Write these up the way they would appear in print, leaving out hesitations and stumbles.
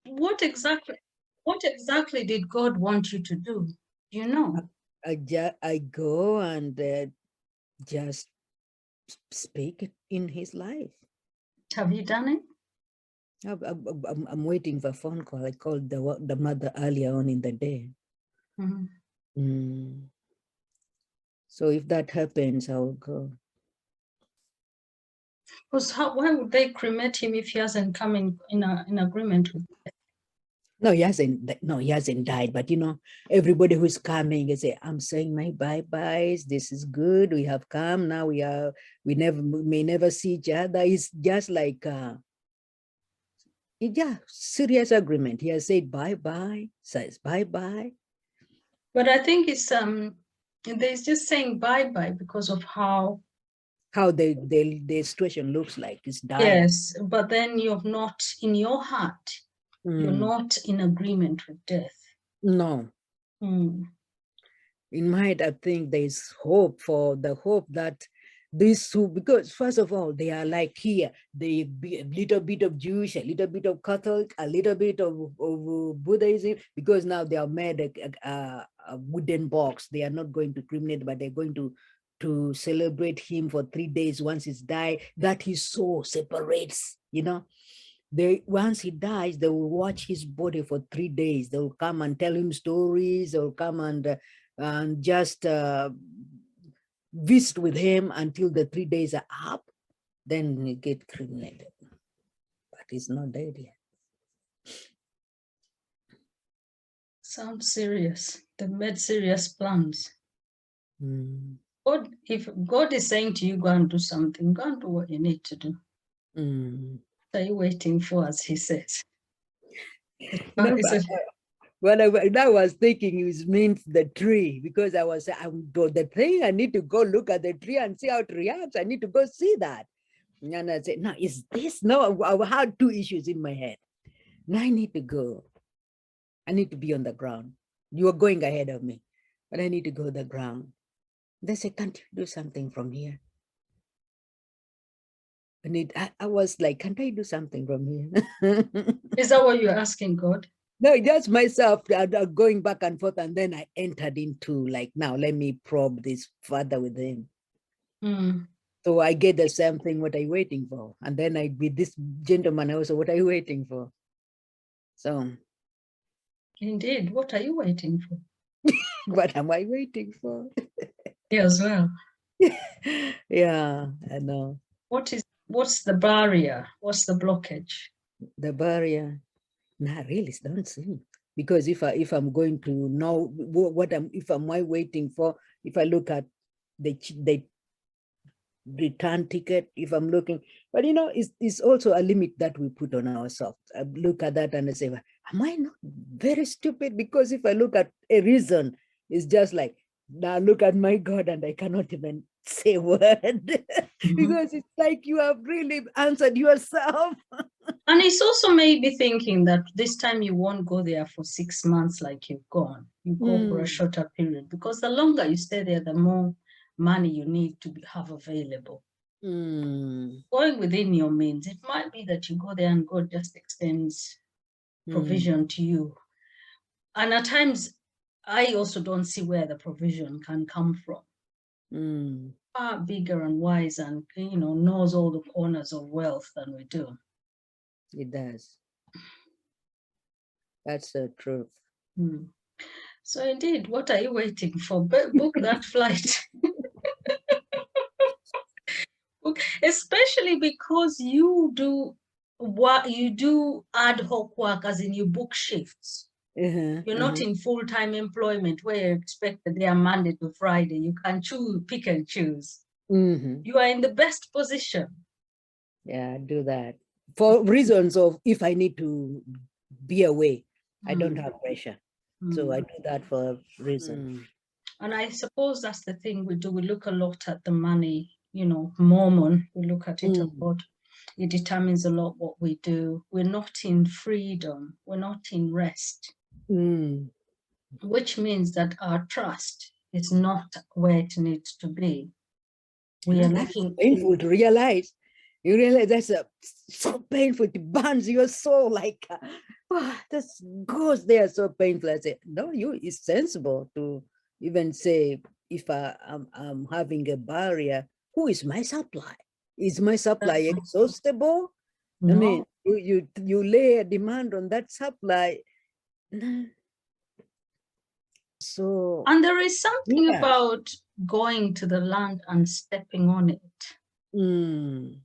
what exactly did God want you to do? Do you know? I go and just speak in his life. Have you done it? I'm waiting for a phone call. I called the mother earlier on in the day. Mm-hmm. Mm. So if that happens, I will go. Because why would they cremate him if he hasn't come in agreement with it? No, he hasn't. No, he hasn't died. But you know, everybody who's coming and say, "I'm saying my bye-byes. This is good. We have come now. We may never see each other." It's just like, yeah, serious agreement. He has said bye-bye. Says bye-bye. But I think it's there's just saying bye-bye because of how the situation looks like. It's dire. yes, but then you're not in your heart, you're not in agreement with death. No. Mm. In mind, I think there's hope for the hope that these two, because first of all, they are like here, they be a little bit of Jewish, a little bit of Catholic, a little bit of Buddhism, because now they are made a wooden box. They are not going to cremate, but they're going to celebrate him for 3 days once he's died. That his soul separates, you know. Once he dies, they will watch his body for 3 days. They will come and tell him stories. They will come and just visit with him until the 3 days are up. Then he get cremated, but he's not dead yet. Sounds serious. They made serious plans. Mm. God, if God is saying to you, go and do something, go and do what you need to do. Mm. What are you waiting for, as he says? No, what I was thinking is means the tree, because the thing, I need to go look at the tree and see how it reacts. I need to go see that. And I said, no, is this? No, I had two issues in my head. Now I need to go. I need to be on the ground. You are going ahead of me, but I need to go to the ground. They said, can't you do something from here? I was like, can't I do something from here? Is that what you're asking God? No, just myself going back and forth. And then I entered into like, now let me probe this further with him. Mm. So I get the same thing, what are you waiting for? And then I with this gentleman also, what are you waiting for? So Indeed, what are you waiting for? what am I waiting for? Me as well. Yeah, I know. What's the barrier? What's the blockage? The barrier. Nah, really, don't see. Because if I'm going to know what if I'm waiting for, if I look at the return ticket, if I'm looking, but you know, it's also a limit that we put on ourselves. I look at that and I say, am I not very stupid? Because if I look at a reason, it's just like, now look at my God, and I cannot even say a word because it's like you have really answered yourself. And it's also maybe thinking that this time you won't go there for 6 months like you've gone. You go for a shorter period, because the longer you stay there, the more money you need to have available. Going within your means, it might be that you go there and God just extends provision to you. And at times, I also don't see where the provision can come from. Far bigger and wise and, knows all the corners of wealth than we do. It does. That's the truth. So indeed, what are you waiting for? Book that flight. Especially because you do ad hoc work, as in you book shifts. You're not in full-time employment where you're expected there Monday to Friday. You can pick and choose. You are in the best position. Yeah, do that. For reasons of if I need to be away, I don't have pressure. So I do that for a reason. And I suppose that's the thing we do. We look a lot at the money, Mormon. We look at it a lot. It determines a lot what we do. We're not in freedom. We're not in rest. Which means that our trust is not where it needs to be. We are looking. Painful to realize. You realize that's so painful. It burns your soul like That's goes they are so painful. I say, no, it's sensible to even say, if I'm having a barrier, who is my supply? Is my supply exhaustible? I mean, No. you lay a demand on that supply. So And there is something yeah. about going to the land and stepping on it. Mm.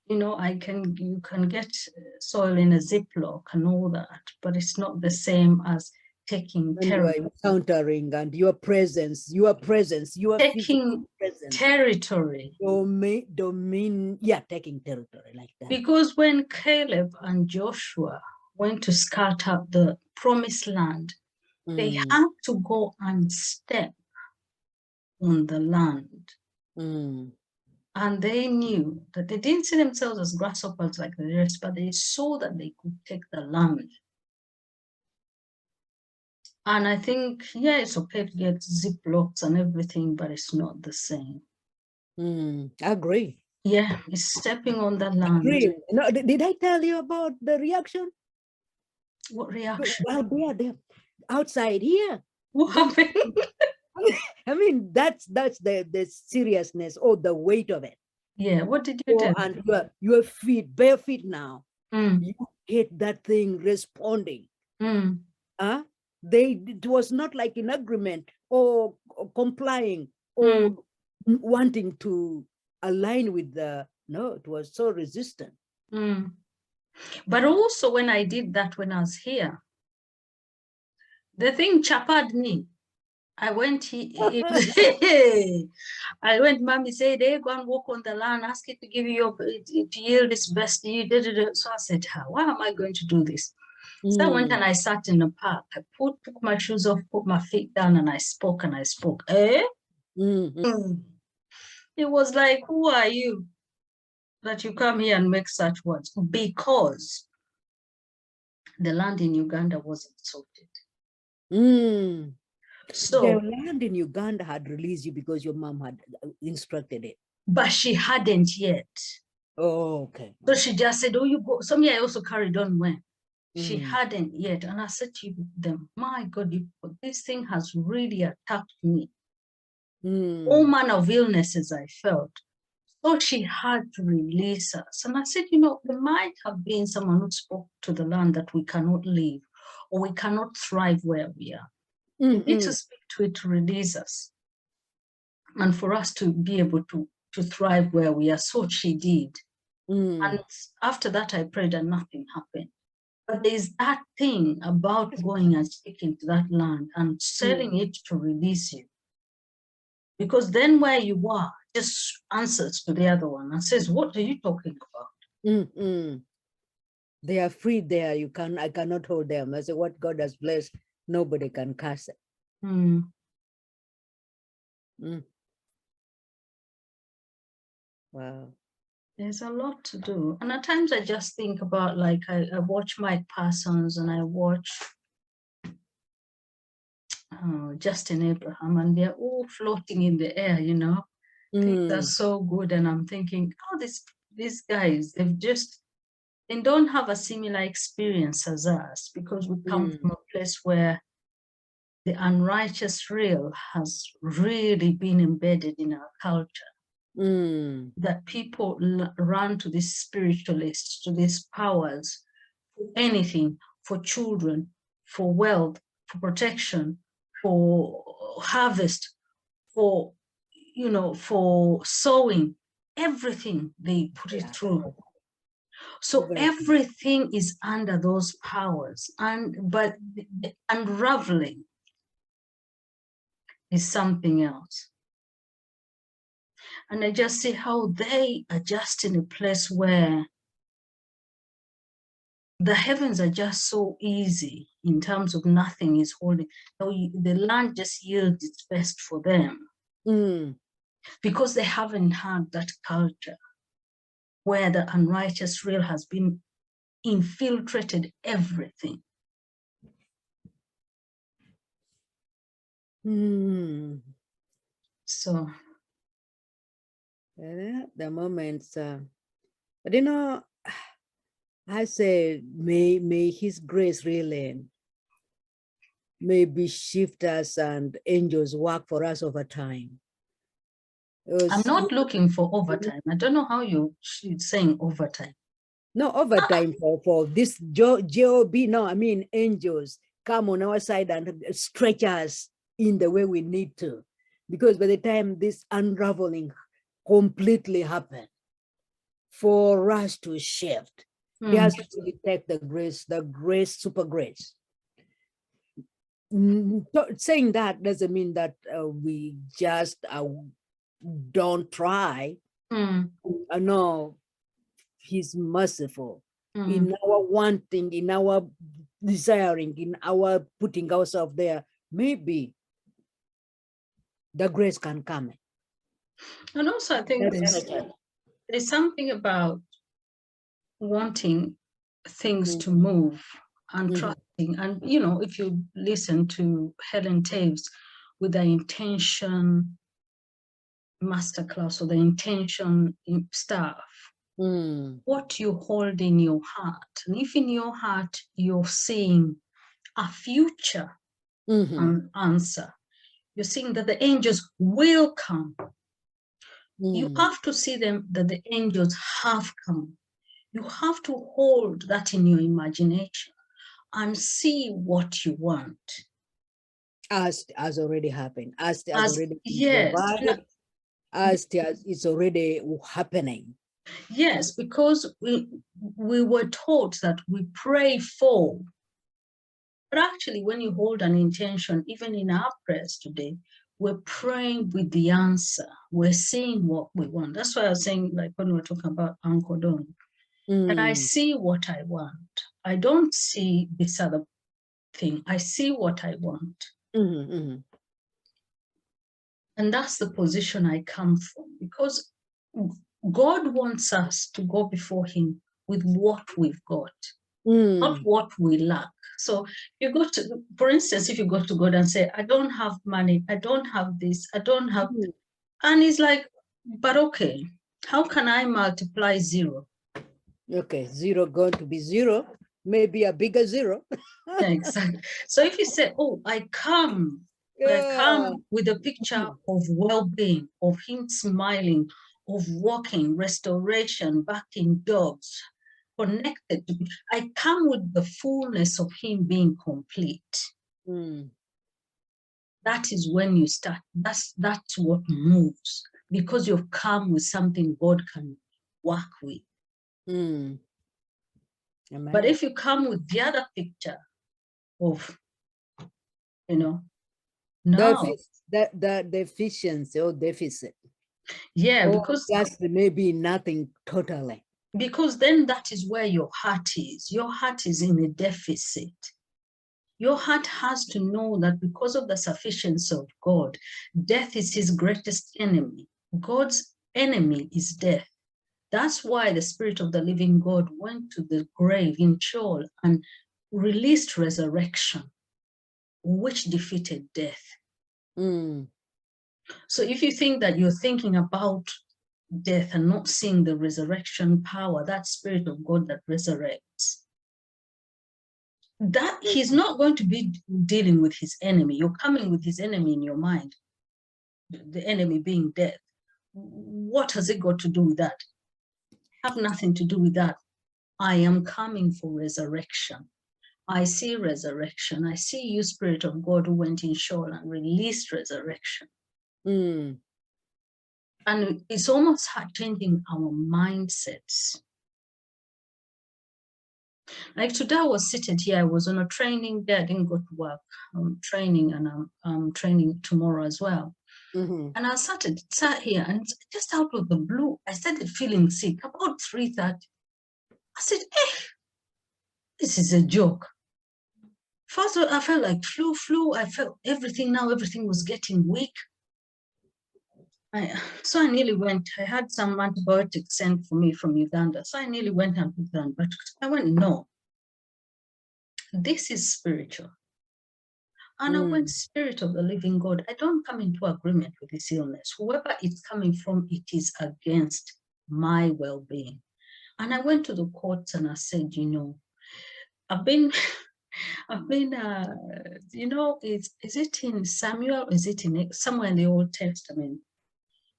You know, you can get soil in a Ziploc and all that, but it's not the same as taking When you are encountering and your presence, your physical presence. territory. Yeah, taking territory like that. Because when Caleb and Joshua went to scout out the promised land, they had to go and step on the land. And they knew that they didn't see themselves as grasshoppers like the rest, but they saw that they could take the land. And I think, yeah, it's okay to get Ziplocs and everything, but it's not the same. I agree. Yeah, it's stepping on the land. Agree. No, did I tell you about the reaction? What reaction? Well, they're outside here. What happened? I mean, that's the seriousness or the weight of it. Yeah, what did you do? And your feet, bare feet now. Mm. You get that thing responding. Mm. It was not like in agreement or complying or wanting to align with no, it was so resistant. But also when I did that when I was here, the thing chapad me. I went, I went, Mommy said, hey, go and walk on the land, ask it to give you to yield its best. You did it. So I said, why am I going to do this? So I went and I sat in the park. I took my shoes off, put my feet down, and I spoke and I spoke. It was like, who are you that you come here and make such words? Because the land in Uganda was insulted. So the land in Uganda had released you because your mom had instructed it. But she hadn't yet. Oh, okay. So she just said, oh, you go. So me, I also carried on when she hadn't yet. And I said to them, my God, this thing has really attacked me. All manner of illnesses I felt. So she had to release us. And I said, you know, there might have been someone who spoke to the land that we cannot live or we cannot thrive where we are. We need to speak to it to release us and for us to be able to thrive where we are. So she did. And after that, I prayed and nothing happened. But there's that thing about going and speaking to that land and telling it to release you. Because then where you are just answers to the other one and says, what are you talking about? They are free there. I cannot hold them. I say, what God has blessed, nobody can curse it. Wow. There's a lot to do. And at times I just think about, like, I watch Mike Parsons and I watch Justin Abraham, and they're all floating in the air, you know. Things are so good. And I'm thinking, oh, these guys, they don't have a similar experience as us because we come from a place where the unrighteous real has really been embedded in our culture. That people run to these spiritualists, to these powers, for anything, for children, for wealth, for protection, for harvest, for, you know, for sowing, everything they put it through. So everything is under those powers, but the unraveling is something else. And I just see how they are just in a place where the heavens are just so easy in terms of nothing is holding. The land just yields its best for them because they haven't had that culture where the unrighteous real has been infiltrated everything. So the moments, but you know, I say, may His grace really maybe shift us and angels work for us over time. I'm Because not looking for overtime. I don't know how you're saying overtime. no overtime for this job. No, I mean angels come on our side and stretch us in the way we need to. Because by the time this unraveling completely happen, for us to shift, it has to really take the grace, super grace. Saying that doesn't mean that we just don't try. No, He's merciful in our wanting, in our desiring, in our putting ourselves there. Maybe the grace can come. And also, I think there's something about wanting things to move and trusting. And, you know, if you listen to Helen Taves with the intention masterclass or the intention stuff, what you hold in your heart. And if in your heart you're seeing a future answer, you're seeing that the angels will come. You have to see them that the angels have come. You have to hold that in your imagination and see what you want. As has already happened, as has already been provided, as it's already happening. Yes, because we were taught that we pray for. But actually, when you hold an intention, even in our prayers today, we're praying with the answer. We're saying what we want. That's why I was saying, like when we were talking about Uncle Don, that I see what I want. I don't see this other thing. I see what I want. And that's the position I come from, because God wants us to go before Him with what we've got, not what we lack. So you go to, for instance, if you go to God and say, I don't have money, I don't have this, I don't have, and He's like, but okay, how can I multiply 0? Okay, 0 going to be 0, maybe a bigger 0. Yeah, exactly. So if you say, oh, I come with a picture of well-being, of Him smiling, of walking, restoration, backing dogs, connected to me. I come with the fullness of Him being complete. That is when you start. That's what moves, because you've come with something God can work with. But if you come with the other picture of, you know, no. The deficiency or deficit. Yeah, or because just maybe nothing totally. Because then that is where your heart is. Your heart is in a deficit. Your heart has to know that because of the sufficiency of God, death is His greatest enemy. God's enemy is death. That's why the Spirit of the living God went to the grave in Sheol and released resurrection, which defeated death. So if you think that you're thinking about death and not seeing the resurrection power, that Spirit of God that resurrects, that He's not going to be dealing with His enemy. You're coming with His enemy in your mind, the enemy being death. What has it got to do with that? Have nothing to do with that. I am coming for resurrection. I see resurrection. I see you, Spirit of God, who went in Sheol and released resurrection. And it's almost changing our mindsets. Like today I was seated here, I was on a training day, I didn't go to work. I'm training, and I'm training tomorrow as well. And I sat here, and just out of the blue, I started feeling sick about 3:30. I said, this is a joke. First I felt like flu. I felt everything now, everything was getting weak. So I nearly went. I had some antibiotics sent for me from Uganda. So I nearly went and took the antibiotics. I went, no, this is spiritual. And I went, Spirit of the living God, I don't come into agreement with this illness. Whoever it's coming from, it is against my well-being. And I went to the courts and I said, I've been, I've been, is it in Samuel? Is it in somewhere in the Old Testament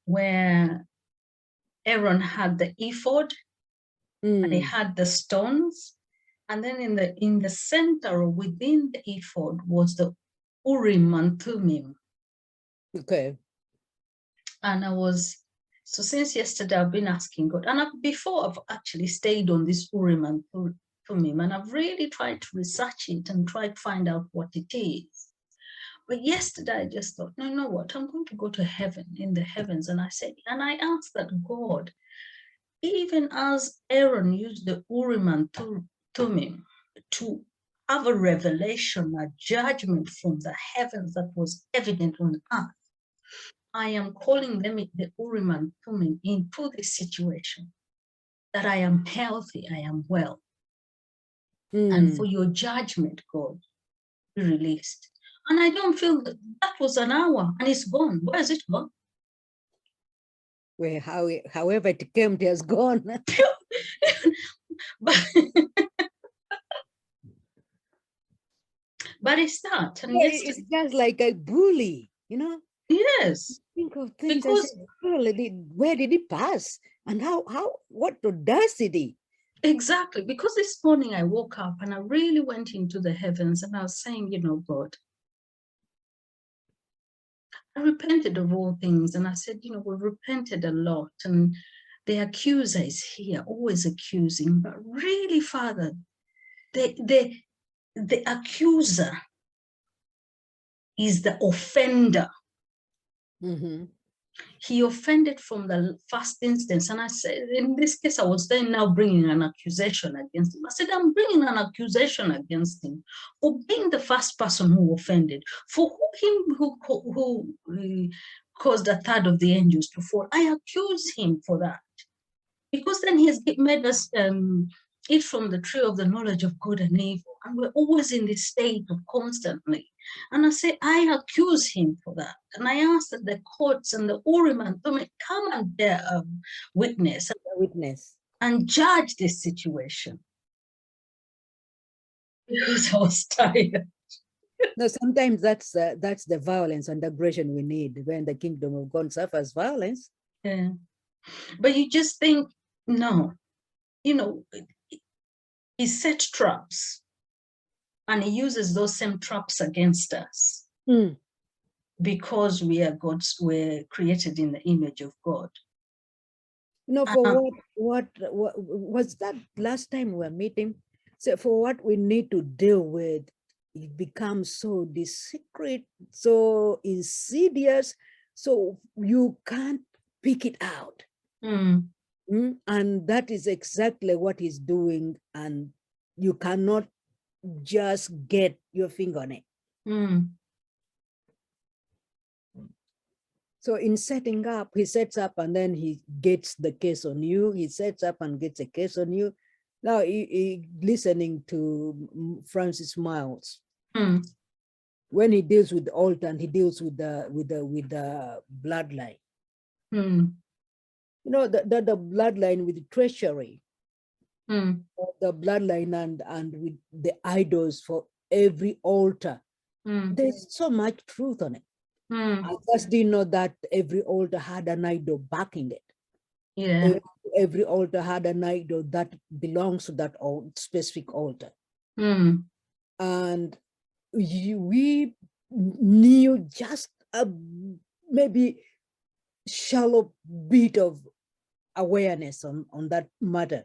where Aaron had the ephod and he had the stones, and then in the center or within the ephod was the Urim and Thummim. Okay. And so since yesterday I've been asking God, and before I've actually stayed on this Urim and Thummim, and I've really tried to research it and try to find out what it is. But yesterday I just thought, no, you know what? I'm going to go to heaven, in the heavens. And I asked that God, even as Aaron used the Urim and Thummim to have a revelation, a judgment from the heavens that was evident on earth, I am calling them the Urim and Thummim into this situation, that I am healthy, I am well. And for your judgment, God, be released. And I don't feel that was an hour and it's gone. Where is it gone? Well, however it came, it has gone. But it's not. And yeah, it's just like a bully, Yes. Think of things. Because, where did it pass? And what audacity? Exactly. Because this morning I woke up and I really went into the heavens and I was saying, God, I repented of all things. And I said, we've repented a lot. And the accuser is here, always accusing. But really, Father, the accuser is the offender. He offended from the first instance. And I said, in this case, I was then now bringing an accusation against him. I said, I'm bringing an accusation against him for being the first person who offended, for him who caused a third of the angels to fall. I accuse him for that. Because then he has made us eat from the tree of the knowledge of good and evil. And we're always in this state of constantly. And I say, I accuse him for that. And I ask that the courts and the Urim and Thummim come and bear witness. And judge this situation. Because I was tired. No, sometimes that's the violence and aggression we need when the kingdom of God suffers violence. Yeah. But you just think, no, he set traps and he uses those same traps against us because we're created in the image of God. For what was that last time we were meeting? So for what we need to deal with, it becomes so discreet, so insidious, so you can't pick it out. And that is exactly what he's doing, and you cannot just get your finger on it. So in setting up, he sets up and then he gets the case on you. He sets up and gets a case on you. Now he listening to Francis Miles. When he deals with the altar and he deals with the bloodline. The bloodline with the treachery, the bloodline and with the idols for every altar. There's so much truth on it. I just didn't know that every altar had an idol backing it. Yeah. Every altar had an idol that belongs to that specific altar. And we knew just a maybe shallow bit of awareness on that matter,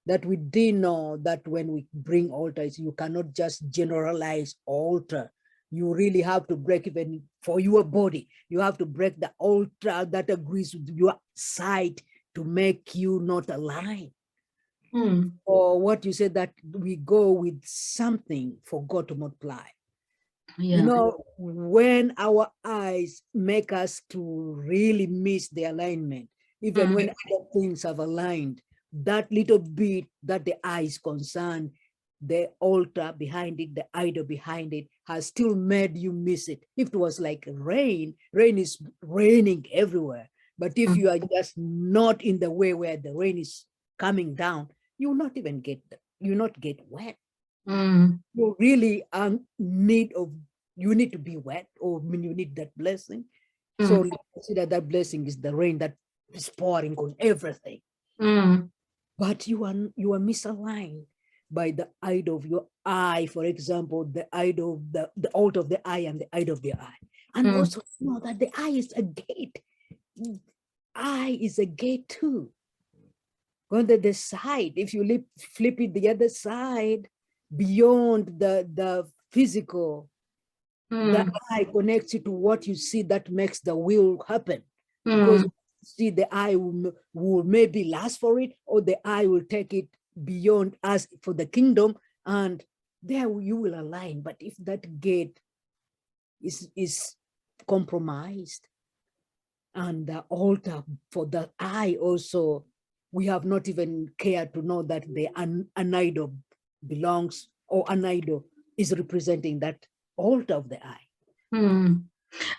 that we didn't know that when we bring altars, you cannot just generalize altar. You really have to break, even for your body, you have to break the altar that agrees with your side to make you not align. Or what you said, that we go with something for God to multiply. Yeah. When our eyes make us to really miss the alignment, even when other things have aligned, that little bit that the eye is concerned, the altar behind it, the idol behind it, has still made you miss it. If it was like rain is raining everywhere. But if you are just not in the way where the rain is coming down, you will not even get, you not get wet. Mm. You really are need of, you need to be wet, or when you need that blessing. So Mm. consider that blessing is the rain that is pouring on everything. Mm. But you are misaligned by the eye of your eye, for example, the eye of the out of the eye and the eye of the eye. And Mm. also know that the eye is a gate. Eye is a gate too. On the side, if you flip it the other side, beyond the physical, the Mm. eye connects you to what you see that makes the will happen. Because Mm. see, the eye will maybe last for it, or the eye will take it beyond us for the kingdom, and there you will align. But if that gate is compromised, and the altar for the eye also, we have not even cared to know that an idol belongs, or an idol is representing that altar of the eye. Mm.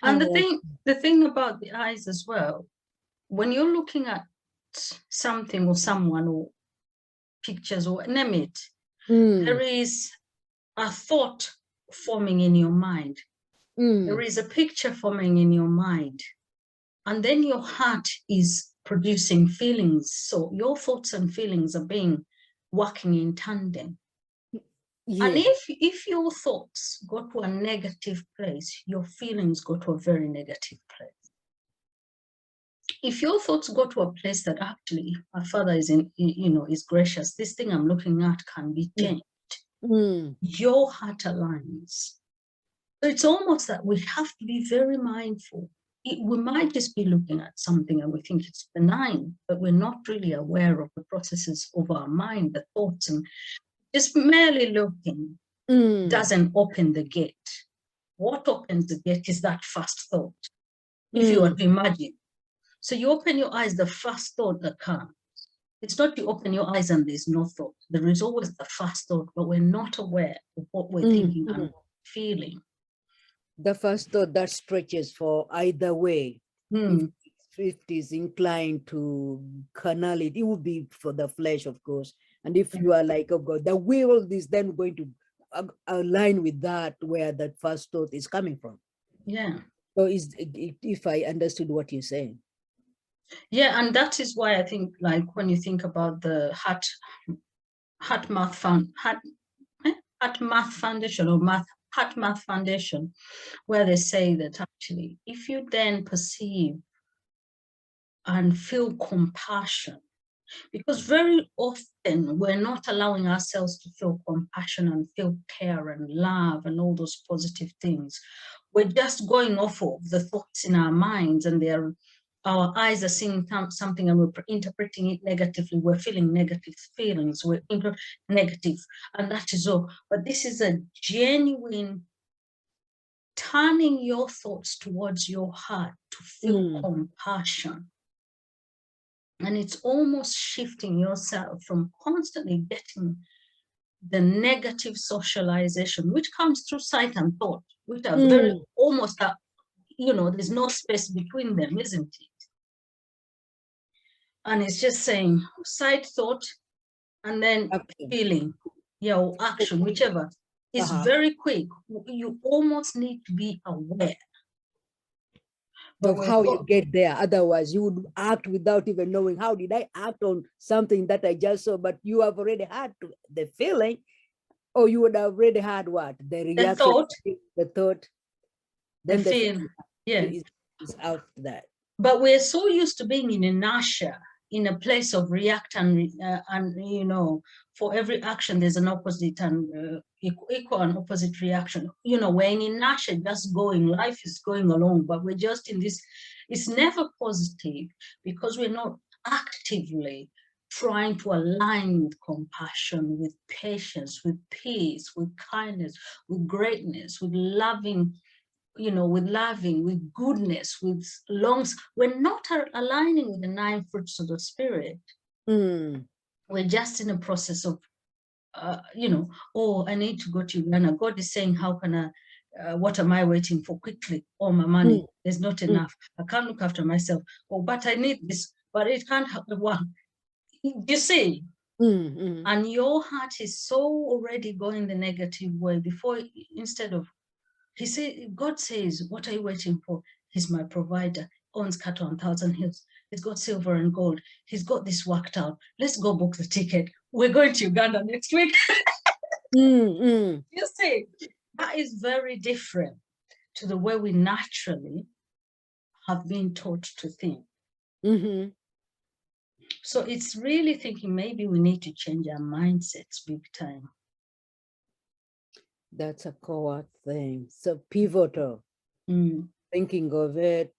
And And the thing about the eyes as well, when you're looking at something or someone or pictures or name it, there is a thought forming in your mind. There is a picture forming in your mind. And then your heart is producing feelings. So your thoughts and feelings are working in tandem. And yeah. if your thoughts go to a negative place, your feelings go to a very negative place. If your thoughts go to a place that actually my father is is gracious, this thing I'm looking at can be changed, your heart aligns. So it's almost that we have to be very mindful. We might just be looking at something and we think it's benign, but we're not really aware of the processes of our mind, the thoughts, and just merely looking doesn't open the gate. What opens the gate is that first thought. If you were to imagine, so you open your eyes, the first thought that comes. It's not you open your eyes and there's no thought. There is always the first thought, but we're not aware of what we're thinking and feeling. The first thought that stretches for either way. If it is inclined to carnality, it would be for the flesh, of course. And if you are like, oh God, the will is then going to align with that, where that first thought is coming from. Yeah. So if I understood what you're saying. Yeah, and that is why I think, like, when you think about the heart math foundation, or heart math foundation, where they say that actually, if you then perceive and feel compassion, because very often we're not allowing ourselves to feel compassion and feel care and love and all those positive things. We're just going off of the thoughts in our minds, and our eyes are seeing something and we're interpreting it negatively. We're feeling negative feelings. We're negative, and that is all. But this is a genuine turning your thoughts towards your heart to feel compassion. And it's almost shifting yourself from constantly getting the negative socialization, which comes through sight and thought, which are very almost, there's no space between them, isn't it? And it's just saying sight, thought, and then feeling, or action, whichever. It's very quick. You almost need to be aware. Of how you get there. Otherwise, you would act without even knowing, how did I act on something that I just saw? But you have already had the feeling, or you would have already had what? The reaction, the thought, then the feeling is after that. But we're so used to being in inertia, in a place of react and for every action there's an opposite and equal and opposite reaction. We're in inertia, just going, life is going along, but we're just in this. It's never positive because we're not actively trying to align with compassion, with patience, with peace, with kindness, with greatness, with loving, with goodness, with longs. We're not aligning with the 9 fruits of the Spirit. We're just in a process of, I need to go to Uganda. God is saying, how can I, what am I waiting for quickly? Oh, my money, there's not enough. I can't look after myself. Oh, but I need this, but it can't work. You see, Mm-hmm. and your heart is so already going the negative way before, instead of, God says, what are you waiting for? He's my provider, owns cattle on 1,000 hills. He's got silver and gold. He's got this worked out. Let's go book the ticket. We're going to Uganda next week. Mm-hmm. You see, that is very different to the way we naturally have been taught to think. Mm-hmm. So it's really thinking maybe we need to change our mindsets big time. That's a core thing. So pivotal. Thinking of it,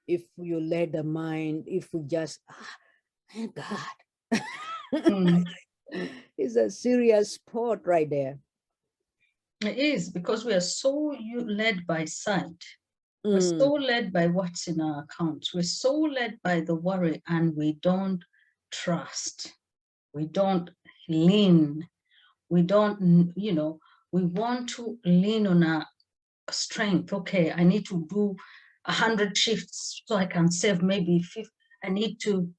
if you let the mind, if we just, thank God. It's a serious sport right there. It is, because we are so led by sight. We're so led by what's in our accounts. We're so led by the worry, and we don't trust. We don't lean. We don't, we want to lean on our strength. Okay, I need to do 100 shifts so I can save maybe 50. I need to.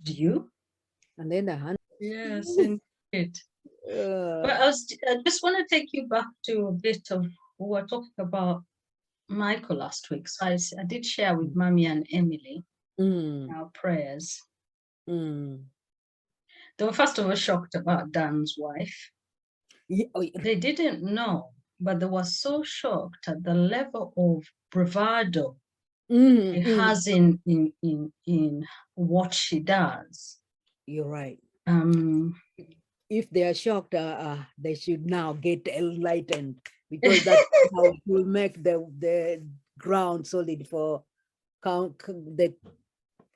Do you? And then 100. Yes, indeed. But I just want to take you back to a bit of, we were talking about Michael last week. So I did share with Mommy and Emily our prayers. They were first of all shocked about Dan's wife. They didn't know, but they were so shocked at the level of bravado she has in what she does. You're right. If they are shocked, they should now get enlightened, because that's how it will make the ground solid for the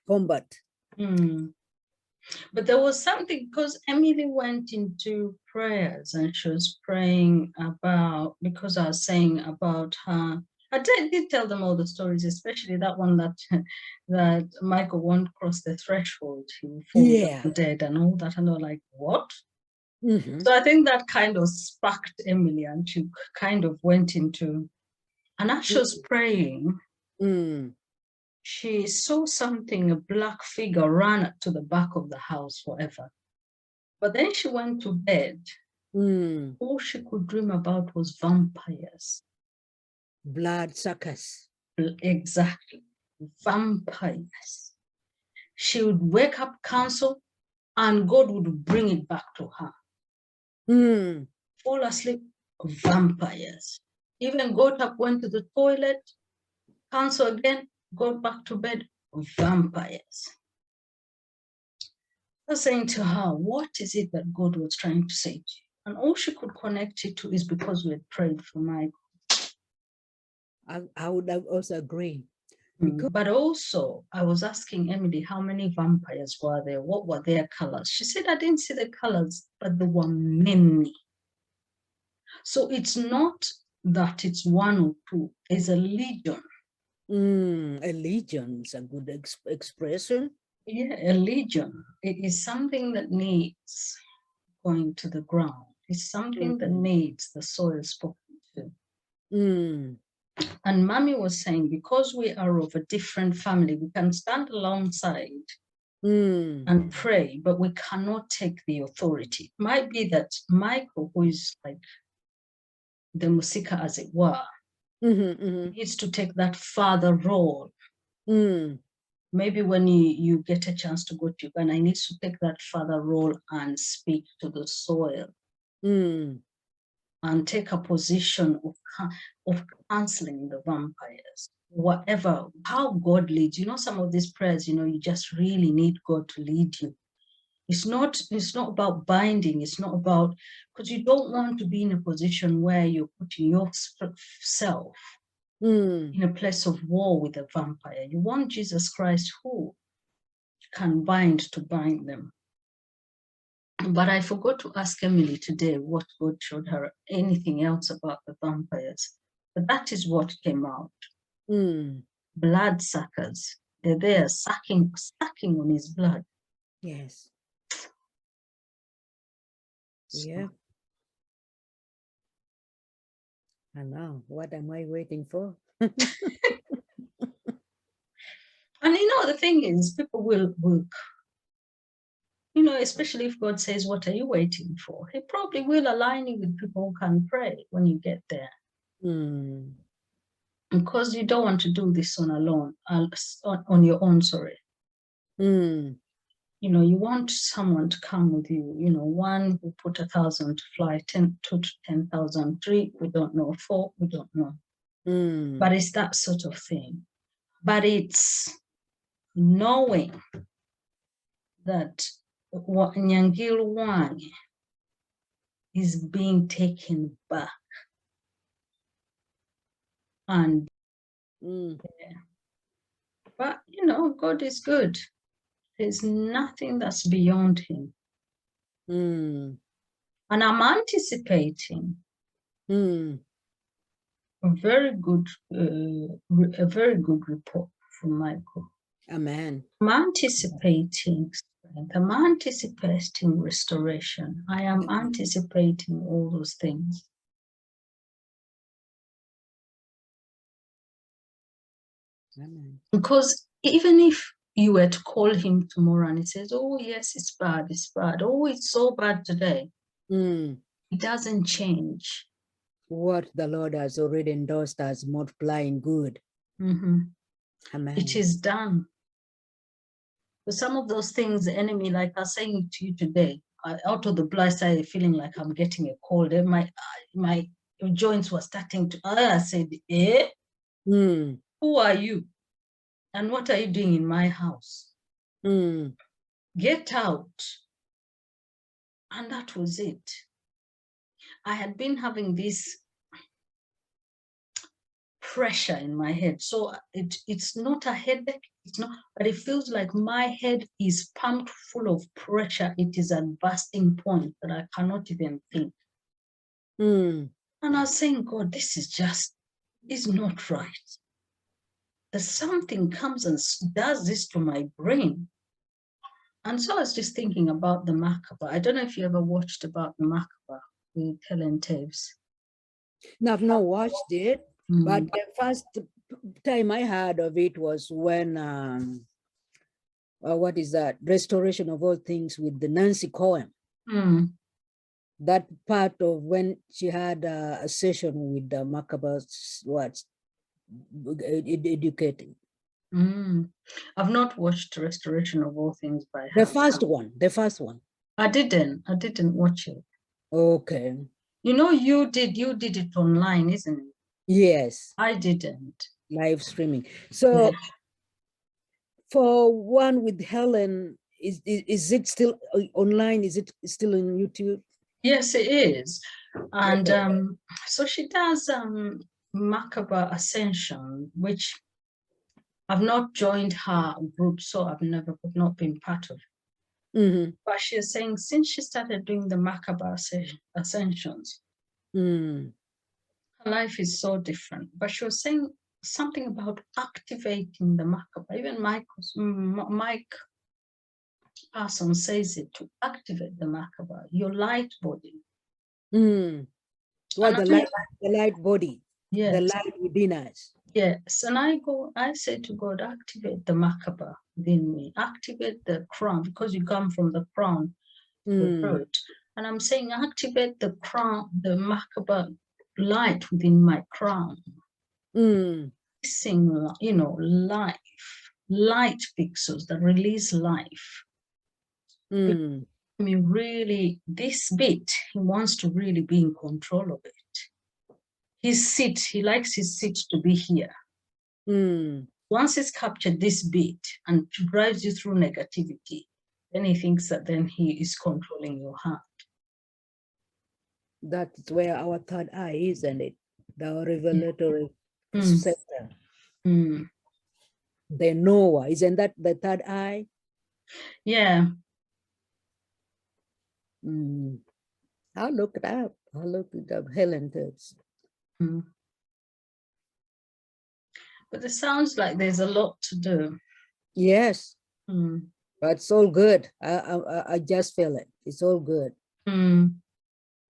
combat. But there was something, because Emily went into prayers and she was praying about, because I was saying about her. I did tell them all the stories, especially that one that Michael won't cross the threshold, he will fall dead and all that. And they're like, what? So I think that kind of sparked Emily, and she kind of went into, and as she was praying, she saw something, a black figure ran to the back of the house forever. But then she went to bed. All she could dream about was vampires. Blood suckers. Exactly. Vampires. She would wake up, counsel, and God would bring it back to her. Fall asleep, vampires. Even got up, went to the toilet, counsel again, got back to bed, vampires. I was saying to her, what is it that God was trying to say to you? And all she could connect it to is because we had prayed for Michael. I would also agree. But also, I was asking Emily, how many vampires were there? What were their colors? She said, I didn't see the colors, but there were many. So it's not that it's one or two, it's a legion. A legion is a good expression. Yeah, a legion. It is something that needs going to the ground. It's something that needs the soil spoken to. And Mommy was saying, because we are of a different family, we can stand alongside and pray, but we cannot take the authority. It might be that Michael, who is like the musika, as it were, needs to take that father role. Maybe when you get a chance to go to Uganda, he needs to take that father role and speak to the soil. And take a position of counseling the vampires, whatever, how God leads. Some of these prayers, you just really need God to lead you. It's not about binding. It's not about, because you don't want to be in a position where you're putting yourself in a place of war with a vampire. You want Jesus Christ, who can bind, to bind them. But I forgot to ask Emily today what God showed her, anything else about the vampires. But that is what came out. Blood suckers. They're there sucking on his blood. Yes. Yeah. I know. What am I waiting for? And the thing is, people will You know, especially if God says, what are you waiting for? He probably will align you with people who can pray when you get there. Mm. Because you don't want to do this on your own, sorry. Mm. You know, you want someone to come with you, you know, one who put 1,000 to fly, 2 to 10,000, 3, we don't know, 4, we don't know. Mm. But it's that sort of thing. But it's knowing that what Nyangil Wang is being taken back. And but you know, God is good. There's nothing that's beyond him. Mm. And I'm anticipating Mm. a very good report from Michael. Amen. I'm anticipating strength. I'm anticipating restoration. I am anticipating all those things. Amen. Because even if you were to call him tomorrow and he says, oh, yes, it's bad, it's bad. Oh, it's so bad today. Mm. It doesn't change. What the Lord has already endorsed as multiplying good. Mm-hmm. Amen. It is done. But some of those things, the enemy, like I was saying to you today, out of the blue, I started feeling like I'm getting a cold. And my joints were starting to, I said, who are you? And what are you doing in my house? Get out. And that was it. I had been having this pressure in my head. So it's not a headache, it's not, but it feels like my head is pumped full of pressure. It is at bursting point that I cannot even think. And I was saying, God, this is not right. That something comes and does this to my brain. And so I was just thinking about the Macabre. I don't know if you ever watched about the Macabre with Helen Taves. No, I've not watched it, but the first time I heard of it was when, what is that? Restoration of All Things with the Nancy Cohen. That part of when she had a session with the Macabre's, educating. I've not watched Restoration of All Things by her. The first one. I didn't watch it. Okay. You know, you did it online, isn't it? Yes. I didn't. Live streaming. So for one with Helen, is it still online? Is it still on YouTube? Yes, it is. And so she does Macabre Ascension, which I've not joined her group, so I've not been part of it. But she's saying since she started doing the Macabre Ascensions, her life is so different. But she was saying something about activating the Macabre. Even Mike Person says it, to activate the Macabre, your light body. What the light body, yes. The light within us. Yes, and I say to God, activate the Macabre within me, activate the crown, because you come from the crown, the root. And I'm saying, activate the crown, the Macabre light within my crown. Sing, you know, light pixels that release life. I mean, really, this bit, he wants to really be in control of it. His seat, he likes his seat to be here. Once he's captured this bit and drives you through negativity, then he thinks that then he is controlling your heart. That's where our third eye is, isn't it? The revelatory center. The knower, isn't that the third eye? Yeah. I'll look it up. Helen Taves. But it sounds like there's a lot to do. Yes. But it's all good. I just feel it. It's all good.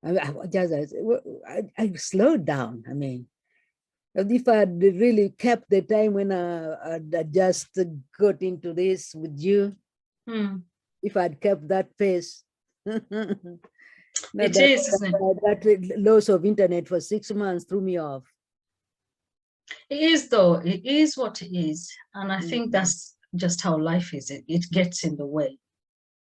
I slowed down. I mean, if I really kept the time when I just got into this with you, if I'd kept that pace. No, It is, isn't it? that loss of internet for 6 months threw me off. It is, though. It is what it is. And I think Mhm. that's just how life is. It gets in the way.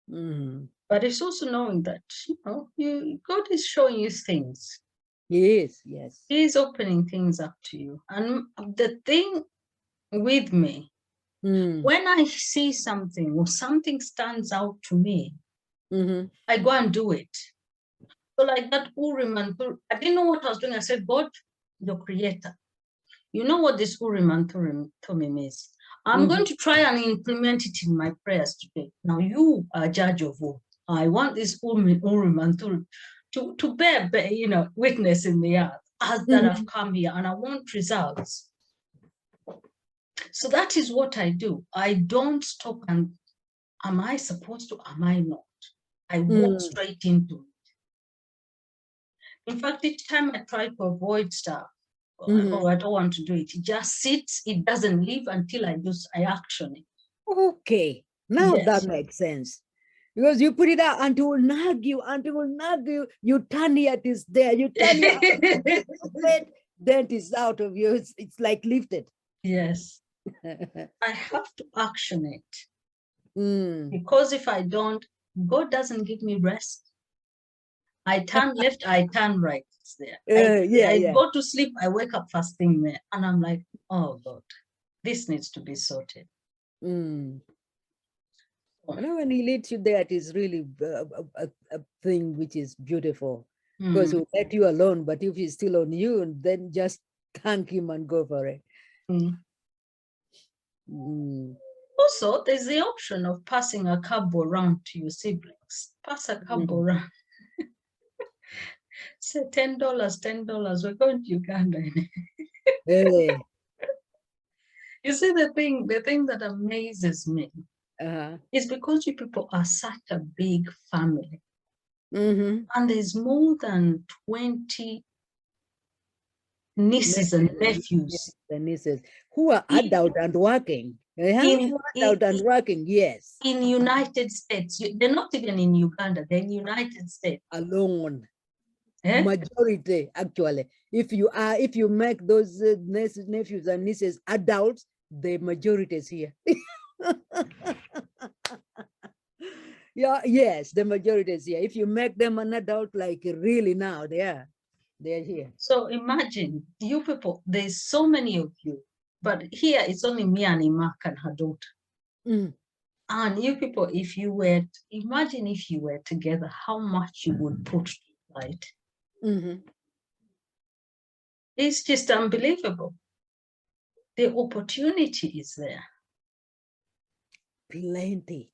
Mhm. But it's also knowing that, God is showing you things. Yes, yes. He is opening things up to you. And the thing with me, when I see something or something stands out to me, I go and do it. So like that Urim and Thummim, I didn't know what I was doing. I said, God, your creator, you know what this Urim and Thummim is. I'm going to try and implement it in my prayers today. Now you are judge of all. I want this Urim and Thummim to bear, witness in the earth as that I've come here, and I want results. So that is what I do. I don't stop and am I supposed to? Am I not? I walk straight into it. In fact, each time I try to avoid stuff, oh, I don't want to do it. It just sits, it doesn't leave until I action it. Okay, now Yes. that makes sense. Because you put it out and it will nag you, you turn here, it is there, you turn here, then it's out of you, it's like lifted. Yes. I have to action it. Because if I don't, God doesn't give me rest. I turn left, I turn right. It's there. I go to sleep, I wake up first thing there, and I'm like, oh God, this needs to be sorted. When he leads you there, it is really a thing which is beautiful, because he'll let you alone, but if he's still on you, then just thank him and go for it. Also, there's the option of passing a cabo around to your siblings. Pass a cabo around. Say $10, $10. We're going to Uganda. Hey. You see, the thing that amazes me is because you people are such a big family. And there's more than 20 nieces and nephews. The nieces who are adult and working. Adult and working, yes. In United States, they're not even in Uganda, they're in United States. Alone. Majority, actually. If you make those nephews and nieces adults, the majority is here. Yes, the majority is here. If you make them an adult, like really now, they're here. So imagine, you people, there's so many of you, but here it's only me and Imak and her daughter. And you people, if you were, imagine if you were together, how much you would put to flight. It's just unbelievable. The opportunity is there. Plenty.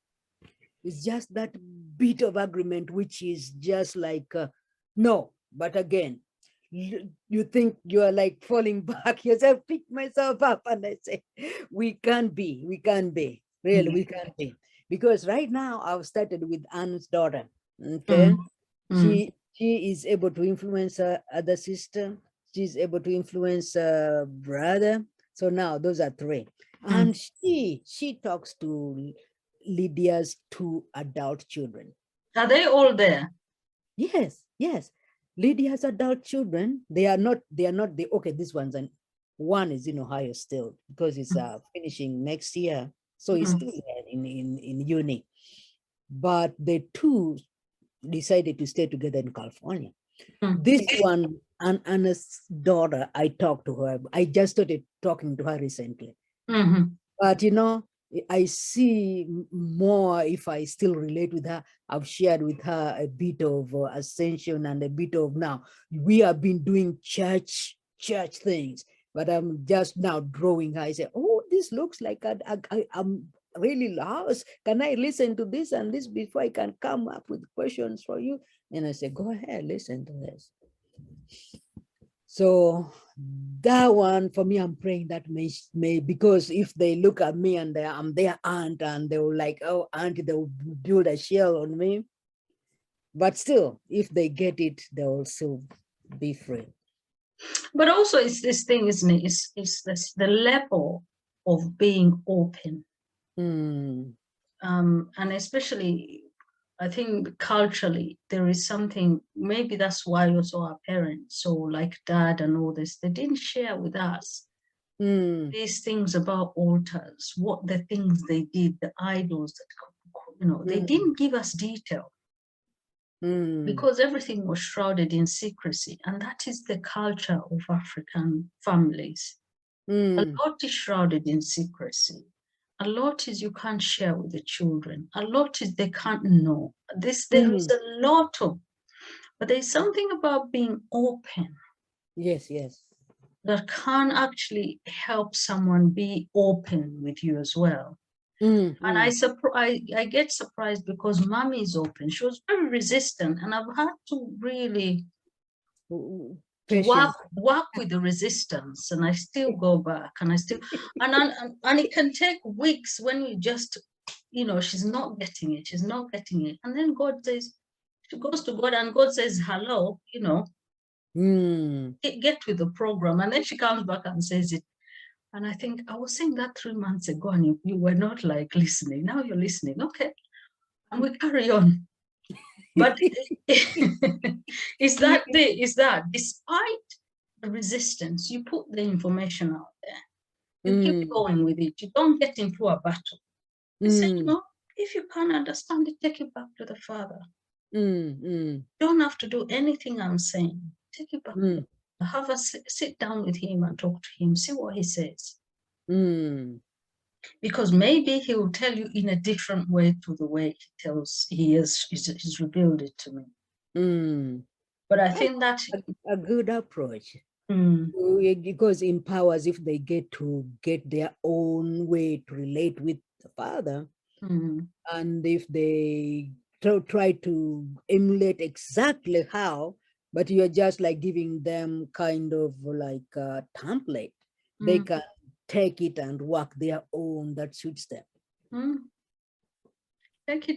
It's just that bit of agreement, which is just like, no, but again, you think you are like falling back. Yes, I pick myself up and I say, we can't be, really, we can't be. Because right now I've started with Anne's daughter, okay? She is able to influence her other sister. She's able to influence her brother. So now those are 3. And she talks to Lydia's 2 adult children. Are they all there? Yes, yes. Lydia's adult children, they are not the, okay, this one's, and one is in Ohio still, because he's finishing next year. So he's still in uni. But the 2 decided to stay together in California. This one, Anna's daughter, I talked to her. I just started talking to her recently. But I see more if I still relate with her. I've shared with her a bit of ascension and a bit of, now we have been doing church things, but I'm just now drawing her. I say, oh, this looks like I'm really lost. Can I listen to this and this before I can come up with questions for you? And I say, go ahead, listen to this. So that one for me, I'm praying that may because if they look at me and I'm their aunt and they will like, oh, auntie, they will build a shell on me. But still, if they get it, they will still be free. But also it's this thing, isn't it? It's the level of being open. And especially, I think culturally, there is something, maybe that's why also our parents, so like dad and all this, they didn't share with us these things about altars, what the things they did, the idols that, they didn't give us detail because everything was shrouded in secrecy. And that is the culture of African families. A lot is shrouded in secrecy. A lot is you can't share with the children. A lot is they can't know. There is a lot of, but there's something about being open. Yes, yes. That can actually help someone be open with you as well. And I get surprised because mommy is open. She was very resistant, and I've had to really work with the resistance, and I still go back, and I still and it can take weeks when we just, she's not getting it, and then God says, she goes to God, and God says, hello, get with the program, and then she comes back and says it. And I think I was saying that 3 months ago, and you were not like listening. Now you're listening, okay, and we carry on. But is that despite the resistance, you put the information out there, you keep going with it, you don't get into a battle. You say, if you can't understand it, take it back to the Father. You don't have to do anything I'm saying. Take it back. Have a sit down with him and talk to him, see what he says. Because maybe he will tell you in a different way to the way he's revealed it to me. But I think that's a good approach. Because in powers, if they get their own way to relate with the Father, and if they try to emulate exactly how, but you're just like giving them kind of like a template, they can take it and work their own that suits them. Take it